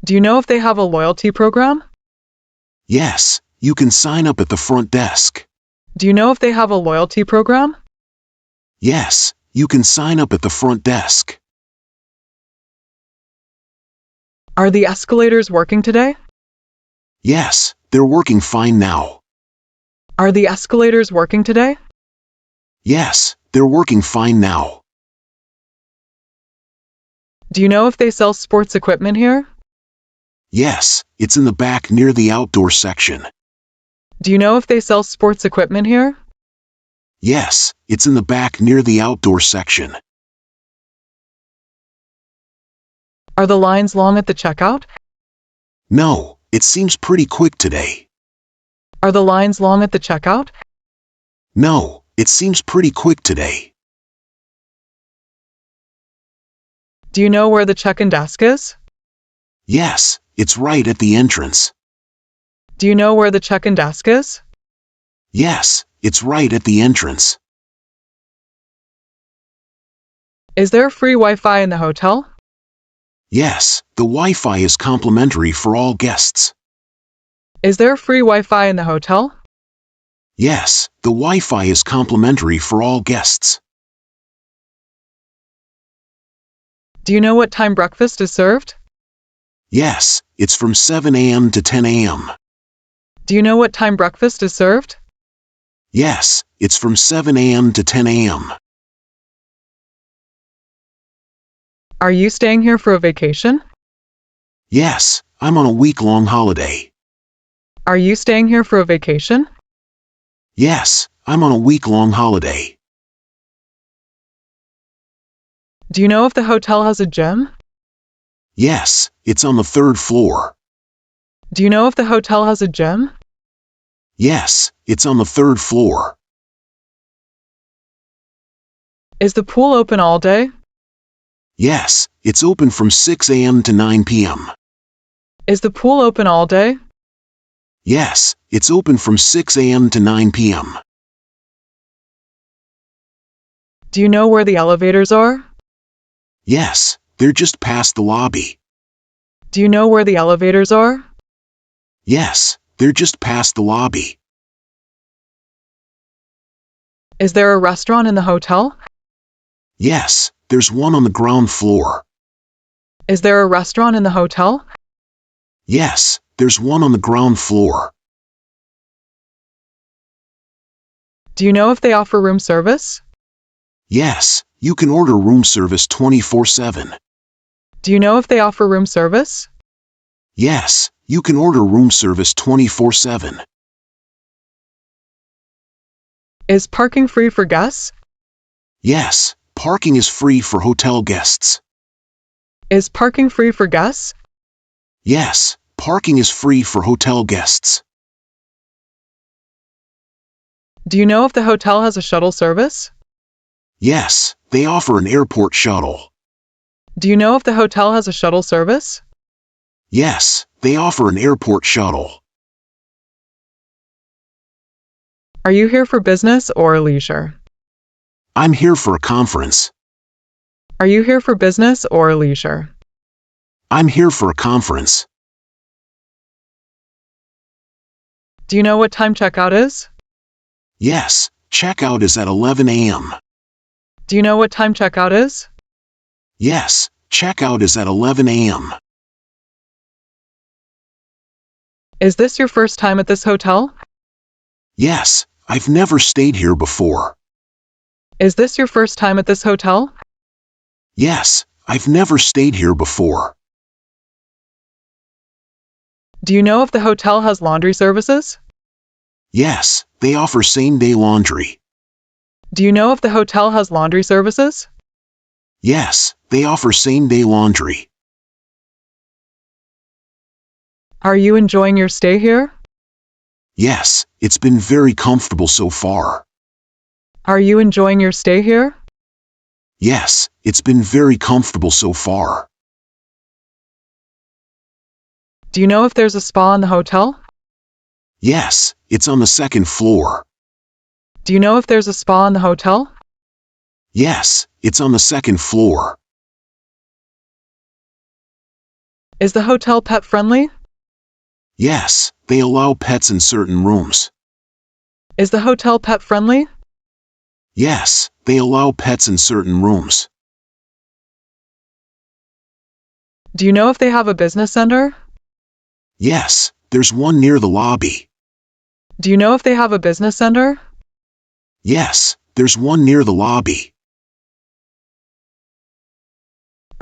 Do you know if they have a loyalty program? Yes, you can sign up at the front desk. Do you know if they have a loyalty program? Yes, you can sign up at the front desk. Are the escalators working today? Yes, they're working fine now. Are the escalators working today? Yes, they're working fine now. Do you know if they sell sports equipment here? Yes, it's in the back near the outdoor section. Do you know if they sell sports equipment here? Yes, it's in the back near the outdoor section. Are the lines long at the checkout? No, it seems pretty quick today. Are the lines long at the checkout? No, it seems pretty quick today. Do you know where the check-in desk is? Yes, it's right at the entrance. Do you know where the check-in desk is? Yes, it's right at the entrance. Is there free Wi-Fi in the hotel? Yes, the Wi-Fi is complimentary for all guests. Is there free Wi-Fi in the hotel? Yes, the Wi-Fi is complimentary for all guests. Do you know what time breakfast is served? Yes, it's from 7 a.m. to 10 a.m. Do you know what time breakfast is served? Yes, it's from 7 a.m. to 10 a.m. Are you staying here for a vacation? Yes, I'm on a week-long holiday. Are you staying here for a vacation? Yes, I'm on a week-long holiday. Do you know if the hotel has a gym? Yes, it's on the 3rd floor. Do you know if the hotel has a gym? Yes, it's on the 3rd floor. Is the pool open all day? Yes, it's open from 6 a.m. to 9 p.m. Is the pool open all day? Yes, it's open from 6 a.m. to 9 p.m. Do you know where the elevators are? Yes, they're just past the lobby. Do you know where the elevators are? Yes, they're just past the lobby. Is there a restaurant in the hotel? Yes, there's one on the ground floor. Is there a restaurant in the hotel? Yes, there's one on the ground floor. Do you know if they offer room service? Yes, you can order room service 24/7. Do you know if they offer room service? Yes, you can order room service 24/7. Is parking free for guests? Yes, parking is free for hotel guests. Is parking free for guests? Yes, parking is free for hotel guests. Do you know if the hotel has a shuttle service? Yes, they offer an airport shuttle. Do you know if the hotel has a shuttle service? Yes, they offer an airport shuttle. Are you here for business or leisure? I'm here for a conference. Are you here for business or leisure? I'm here for a conference. Do you know what time checkout is? Yes, checkout is at 11 a.m. Do you know what time checkout is? Yes, checkout is at 11 a.m. Is this your first time at this hotel? Yes, I've never stayed here before. Is this your first time at this hotel? Yes, I've never stayed here before. Do you know if the hotel has laundry services? Yes, they offer same-day laundry. Do you know if the hotel has laundry services? Yes, they offer same-day laundry. Are you enjoying your stay here? Yes, it's been very comfortable so far. Are you enjoying your stay here? Yes, it's been very comfortable so far. Do you know if there's a spa in the hotel? Yes, it's on the 2nd floor. Do you know if there's a spa in the hotel? Yes, it's on the 2nd floor. Is the hotel pet friendly? Yes, they allow pets in certain rooms. Is the hotel pet friendly? Yes, they allow pets in certain rooms. Do you know if they have a business center? Yes, there's one near the lobby. Do you know if they have a business center? Yes, there's one near the lobby.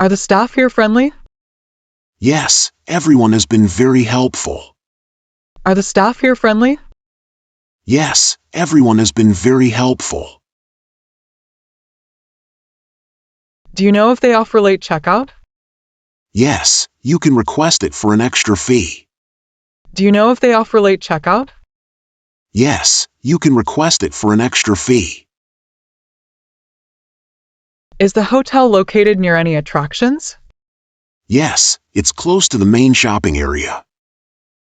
Are the staff here friendly? Yes, everyone has been very helpful. Are the staff here friendly? Yes, everyone has been very helpful. Do you know if they offer late checkout? Yes, you can request it for an extra fee. Do you know if they offer late checkout? Yes, you can request it for an extra fee. Is the hotel located near any attractions? Yes, it's close to the main shopping area.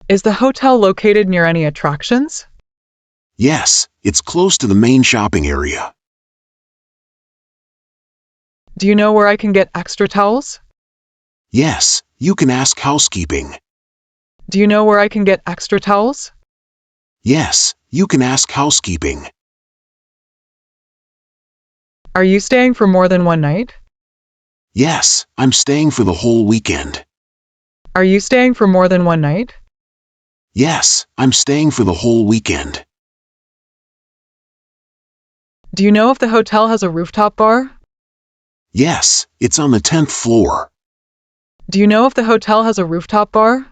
Is the hotel located near any attractions? Yes, it's close to the main shopping area. Do you know where I can get extra towels? Yes, you can ask housekeeping. Do you know where I can get extra towels? Yes, you can ask housekeeping. Are you staying for more than one night? Yes, I'm staying for the whole weekend. Are you staying for more than one night? Yes, I'm staying for the whole weekend. Do you know if the hotel has a rooftop bar? Yes, it's on the 10th floor. Do you know if the hotel has a rooftop bar?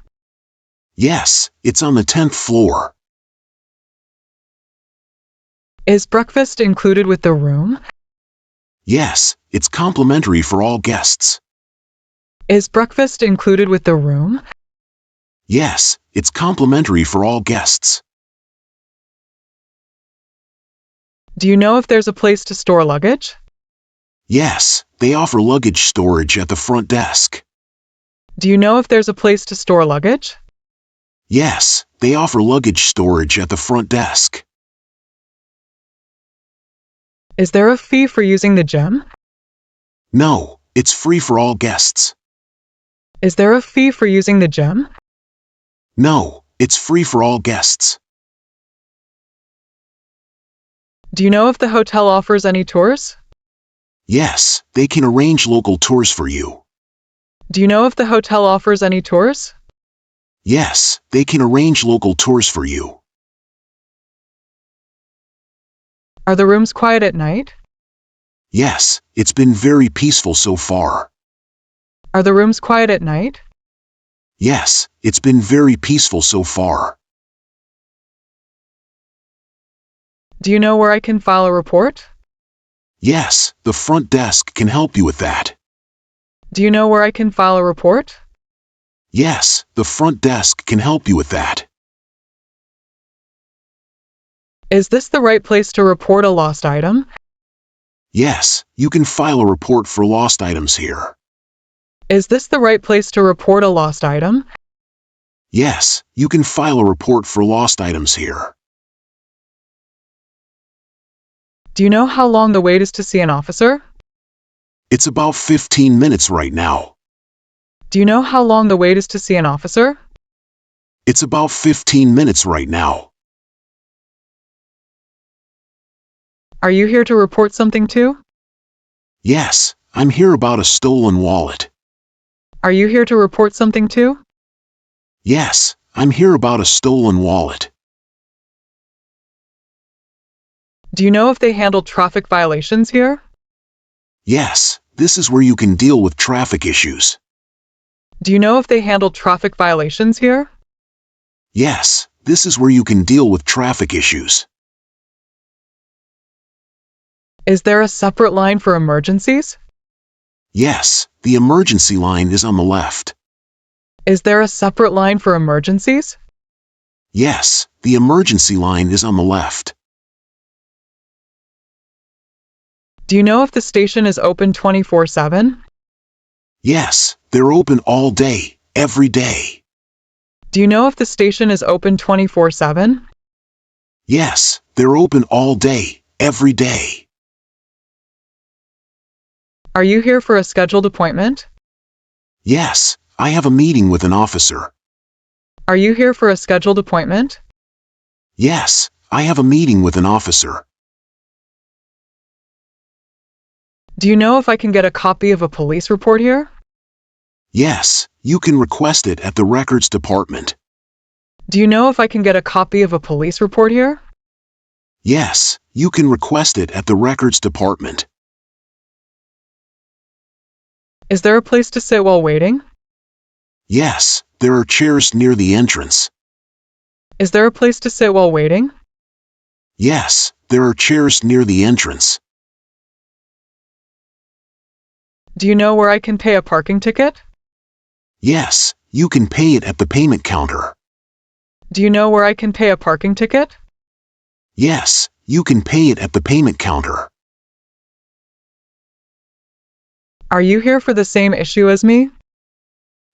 Yes, it's on the 10th floor. Is breakfast included with the room? Yes, it's complimentary for all guests. Is breakfast included with the room? Yes, it's complimentary for all guests. Do you know if there's a place to store luggage? Yes, they offer luggage storage at the front desk. Do you know if there's a place to store luggage? Yes, they offer luggage storage at the front desk. Is there a fee for using the gym? No, it's free for all guests. Is there a fee for using the gym? No, it's free for all guests. Do you know if the hotel offers any tours? Yes, they can arrange local tours for you. Do you know if the hotel offers any tours? Yes, they can arrange local tours for you. Are the rooms quiet at night? Yes, it's been very peaceful so far. Are the rooms quiet at night? Yes, it's been very peaceful so far. Do you know where I can file a report? Yes, the front desk can help you with that. Do you know where I can file a report? Yes, the front desk can help you with that. Is this the right place to report a lost item? Yes, you can file a report for lost items here. Is this the right place to report a lost item? Yes, you can file a report for lost items here. Do you know how long the wait is to see an officer? It's about 15 minutes right now. Do you know how long the wait is to see an officer? It's about 15 minutes right now. Are you here to report something too? Yes, I'm here about a stolen wallet. Are you here to report something too? Yes, I'm here about a stolen wallet. Do you know if they handle traffic violations here? Yes, this is where you can deal with traffic issues. Do you know if they handle traffic violations here? Yes, this is where you can deal with traffic issues. Is there a separate line for emergencies? Yes, the emergency line is on the left. Is there a separate line for emergencies? Yes, the emergency line is on the left. Do you know if the station is open 24/7? Yes, they're open all day, every day. Do you know if the station is open 24/7? Yes, they're open all day, every day. Are you here for a scheduled appointment? Yes, I have a meeting with an officer. Are you here for a scheduled appointment? Yes, I have a meeting with an officer. Do you know if I can get a copy of a police report here? Yes, you can request it at the records department. Do you know if I can get a copy of a police report here? Yes, you can request it at the records department. Is there a place to sit while waiting? Yes, there are chairs near the entrance. Is there a place to sit while waiting? Yes, there are chairs near the entrance. Do you know where I can pay a parking ticket? Yes, you can pay it at the payment counter. Do you know where I can pay a parking ticket? Yes, you can pay it at the payment counter. Are you here for the same issue as me?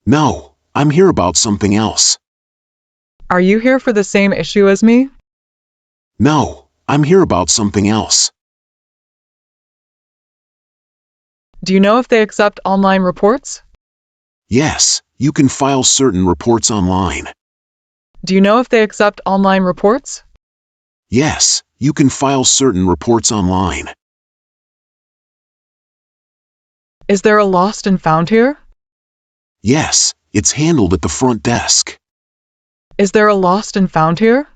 No, I'm here about something else. Are you here for the same issue as me? No, I'm here about something else. Do you know if they accept online reports? Yes, you can file certain reports online. Do you know if they accept online reports? Yes, you can file certain reports online. Is there a lost and found here? Yes, it's handled at the front desk. Is there a lost and found here?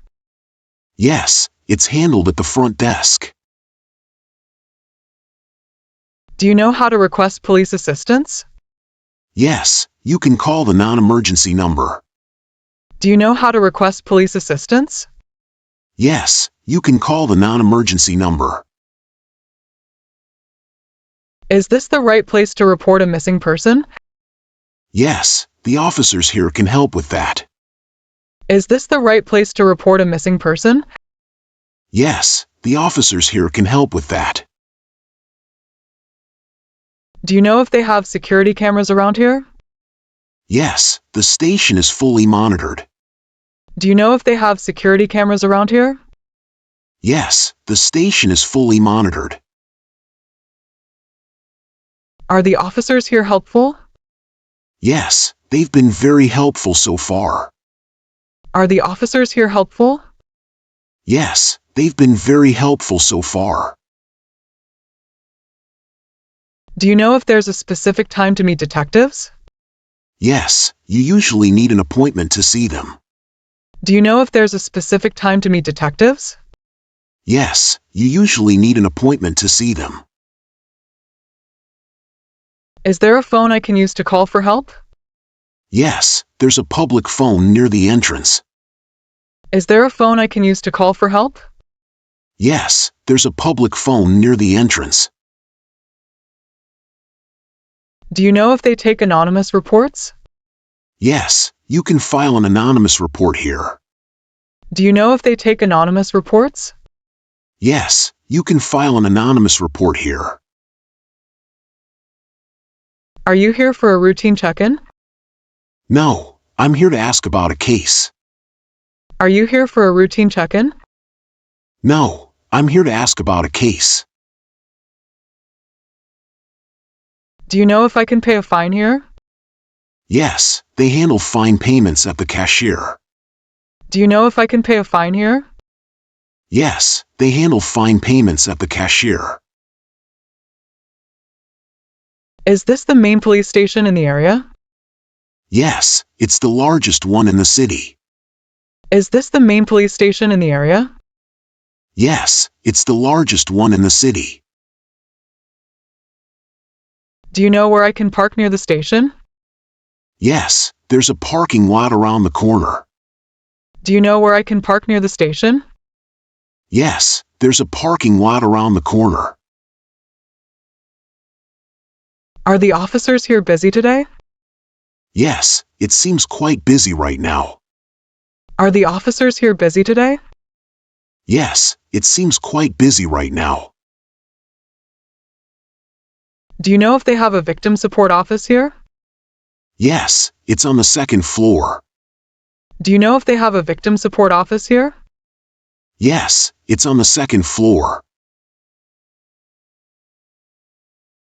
Yes, it's handled at the front desk. Do you know how to request police assistance? Yes, you can call the non-emergency number. Do you know how to request police assistance? Yes, you can call the non-emergency number. Is this the right place to report a missing person? Yes, the officers here can help with that. Is this the right place to report a missing person? Yes, the officers here can help with that. Do you know if they have security cameras around here? Yes, the station is fully monitored. Do you know if they have security cameras around here? Yes, the station is fully monitored. Are the officers here helpful? Yes, they've been very helpful so far. Are the officers here helpful? Yes, they've been very helpful so far. Do you know if there's a specific time to meet detectives? Yes, you usually need an appointment to see them. Do you know if there's a specific time to meet detectives? Yes, you usually need an appointment to see them. Is there a phone I can use to call for help? Yes, there's a public phone near the entrance. Is there a phone I can use to call for help? Yes, there's a public phone near the entrance. Do you know if they take anonymous reports? Yes, you can file an anonymous report here. Do you know if they take anonymous reports? Yes, you can file an anonymous report here. Are you here for a routine check-in? No, I'm here to ask about a case. Are you here for a routine check-in? No, I'm here to ask about a case. Do you know if I can pay a fine here? Yes, they handle fine payments at the cashier. Do you know if I can pay a fine here? Yes, they handle fine payments at the cashier. Is this the main police station in the area? Yes, it's the largest one in the city. Is this the main police station in the area? Yes, it's the largest one in the city. Do you know where I can park near the station? Yes, there's a parking lot around the corner. Do you know where I can park near the station? Yes, there's a parking lot around the corner. Are the officers here busy today? Yes, it seems quite busy right now. Are the officers here busy today? Yes, it seems quite busy right now. Do you know if they have a victim support office here? Yes, it's on the second floor. Do you know if they have a victim support office here? Yes, it's on the second floor.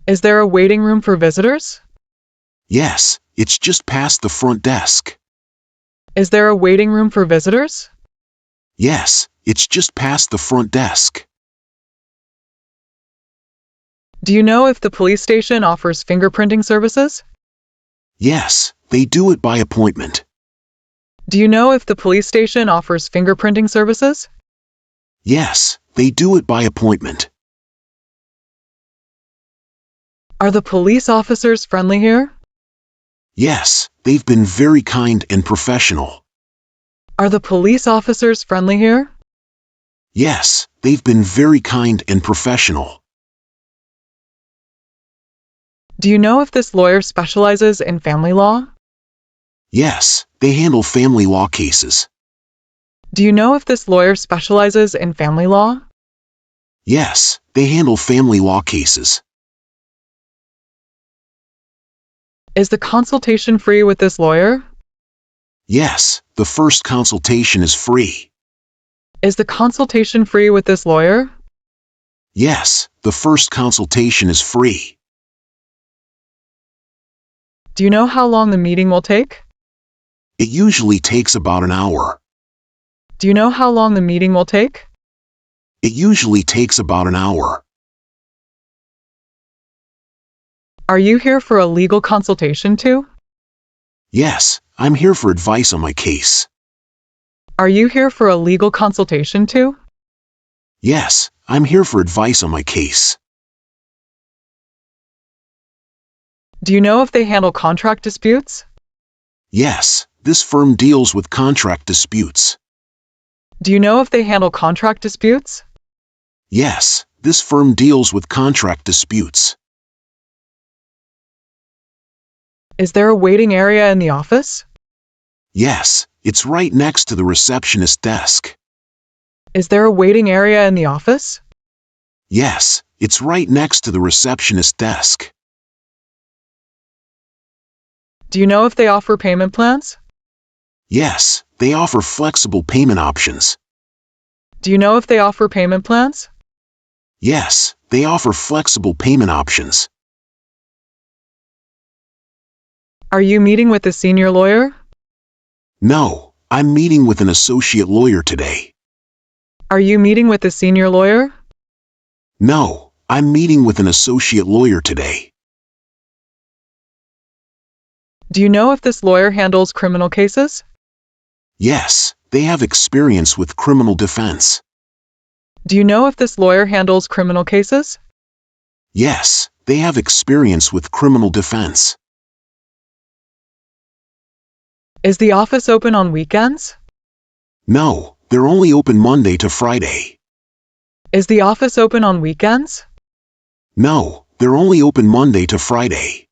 Is there a waiting room for visitors? Yes, it's just past the front desk. Is there a waiting room for visitors? Yes, it's just past the front desk. Do you know if the police station offers fingerprinting services? Yes, they do it by appointment. Do you know if the police station offers fingerprinting services? Yes, they do it by appointment. Are the police officers friendly here? Yes, they've been very kind and professional. Are the police officers friendly here? Yes, they've been very kind and professional. Do you know if this lawyer specializes in family law? Yes, they handle family law cases. Do you know if this lawyer specializes in family law? Yes, they handle family law cases. Is the consultation free with this lawyer? Yes, the first consultation is free. Is the consultation free with this lawyer? Yes, the first consultation is free. Do you know how long the meeting will take? It usually takes about an hour. Do you know how long the meeting will take? It usually takes about an hour. Are you here for a legal consultation too? Yes, I'm here for advice on my case. Are you here for a legal consultation too? Yes, I'm here for advice on my case. Do you know if they handle contract disputes? Yes, this firm deals with contract disputes. Do you know if they handle contract disputes? Yes, this firm deals with contract disputes. Is there a waiting area in the office? Yes, it's right next to the receptionist desk. Is there a waiting area in the office? Yes, it's right next to the receptionist desk. Do you know if they offer payment plans? Yes, they offer flexible payment options. Do you know if they offer payment plans? Yes, they offer flexible payment options. Are you meeting with a senior lawyer? No, I'm meeting with an associate lawyer today. Are you meeting with a senior lawyer? No, I'm meeting with an associate lawyer today. Do you know if this lawyer handles criminal cases? Yes, they have experience with criminal defense. Do you know if this lawyer handles criminal cases? Yes, they have experience with criminal defense. Is the office open on weekends? No, they're only open Monday to Friday. Is the office open on weekends? No, they're only open Monday to Friday.